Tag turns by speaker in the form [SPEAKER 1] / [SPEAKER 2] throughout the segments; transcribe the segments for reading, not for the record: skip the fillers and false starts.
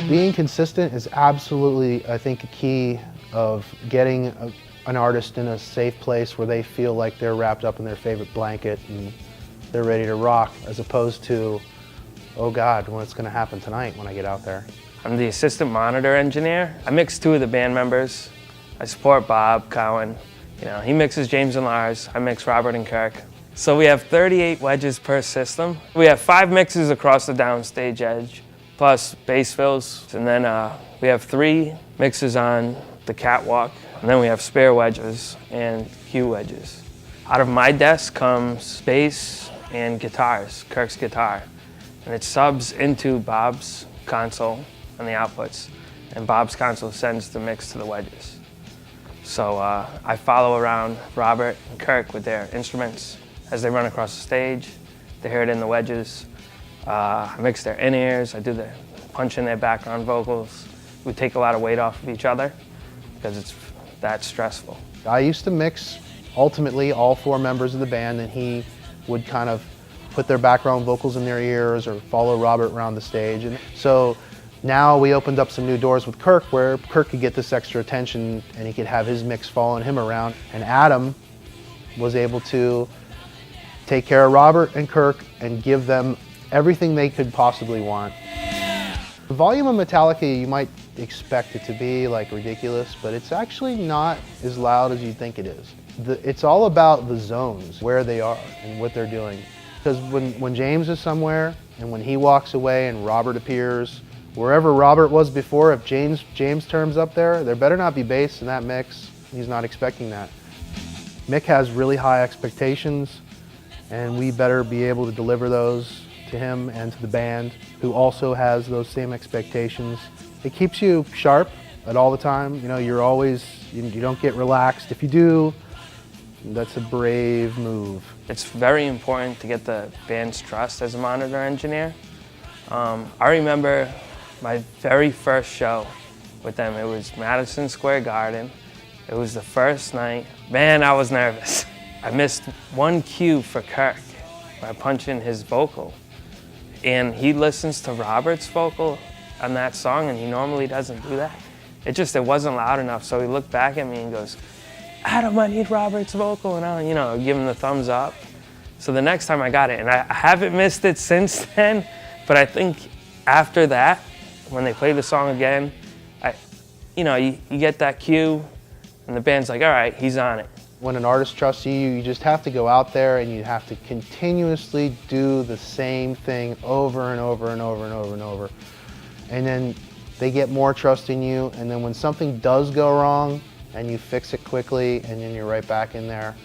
[SPEAKER 1] Being consistent is absolutely, I think, a key of getting an artist in a safe place where they feel like they're wrapped up in their favorite blanket and they're ready to rock, as opposed to, oh God, what's going to happen tonight when I get out there?
[SPEAKER 2] I'm the assistant monitor engineer. I mix two of the band members. I support Bob Cowan. You know, he mixes James and Lars. I mix Robert and Kirk. So we have 38 wedges per system. We have 5 mixes across the downstage edge, plus bass fills, and then we have 3 mixes on the catwalk, and then we have spare wedges and cue wedges. Out of my desk comes bass and guitars, Kirk's guitar, and it subs into Bob's console on the outputs, and Bob's console sends the mix to the wedges. So I follow around Robert and Kirk with their instruments as they run across the stage. They hear it in the wedges. I mix their in-ears, I do the punch in their background vocals. We take a lot of weight off of each other because it's that stressful.
[SPEAKER 1] I used to mix ultimately all 4 members of the band, and he would kind of put their background vocals in their ears or follow Robert around the stage. And so now we opened up some new doors with Kirk where Kirk could get this extra attention and he could have his mix following him around. And Adam was able to take care of Robert and Kirk and give them everything they could possibly want. The volume of Metallica, you might expect it to be like ridiculous, but it's actually not as loud as you think it is. It's all about the zones, where they are and what they're doing. Because when James is somewhere and when he walks away and Robert appears, wherever Robert was before, if James turns up there better not be bass in that mix. He's not expecting that. Mick has really high expectations, and we better be able to deliver those to him and to the band, who also has those same expectations. It keeps you sharp at all the time. You know, you don't get relaxed. If you do, that's a brave move.
[SPEAKER 2] It's very important to get the band's trust as a monitor engineer. I remember my very first show with them. It was Madison Square Garden. It was the first night. Man, I was nervous. I missed one cue for Kirk by punching his vocal. And he listens to Robert's vocal on that song, and he normally doesn't do that. It wasn't loud enough, so he looked back at me and goes, Adam, I need Robert's vocal, and I, give him the thumbs up. So the next time I got it, and I haven't missed it since then, but I think after that, when they play the song again, you get that cue, and the band's like, all right, he's on it.
[SPEAKER 1] When an artist trusts you, you just have to go out there and you have to continuously do the same thing over and over and over and over and over. And then they get more trust in you, and then when something does go wrong and you fix it quickly and then you're right back in there,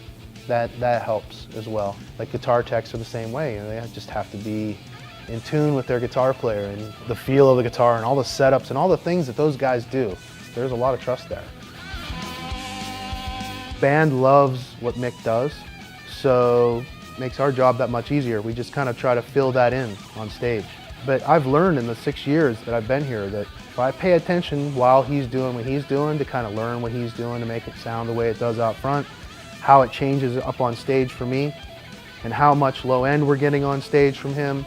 [SPEAKER 1] that helps as well. Like guitar techs are the same way. They just have to be in tune with their guitar player and the feel of the guitar and all the setups and all the things that those guys do. There's a lot of trust there. Band loves what Mick does, so it makes our job that much easier. We just kind of try to fill that in on stage. But I've learned in the 6 years that I've been here that if I pay attention while he's doing what he's doing to kind of learn what he's doing to make it sound the way it does out front, how it changes up on stage for me, and how much low end we're getting on stage from him,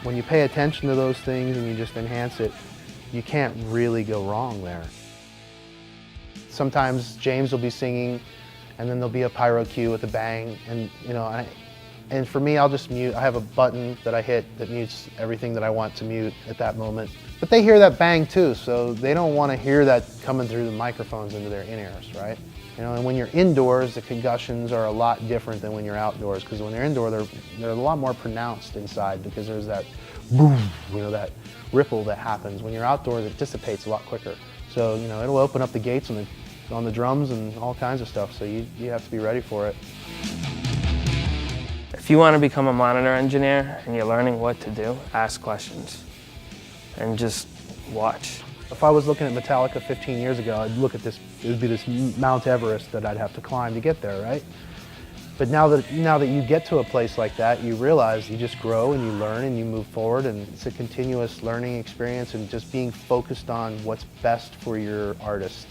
[SPEAKER 1] when you pay attention to those things and you just enhance it, you can't really go wrong there. Sometimes James will be singing and then there'll be a pyro cue with a bang, and and for me, I'll just mute. I have a button that I hit that mutes everything that I want to mute at that moment. But they hear that bang too, so they don't want to hear that coming through the microphones into their in-ears, right? And when you're indoors, the concussions are a lot different than when you're outdoors, because when they're indoor, they're a lot more pronounced inside because there's that boom, that ripple that happens. When you're outdoors, it dissipates a lot quicker. So, it'll open up the gates on the drums and all kinds of stuff, so you have to be ready for it.
[SPEAKER 2] If you want to become a monitor engineer and you're learning what to do, ask questions and just watch.
[SPEAKER 1] If I was looking at Metallica 15 years ago, I'd look at this, it would be this Mount Everest that I'd have to climb to get there, right? But now that you get to a place like that, you realize you just grow and you learn and you move forward, and it's a continuous learning experience and just being focused on what's best for your artist.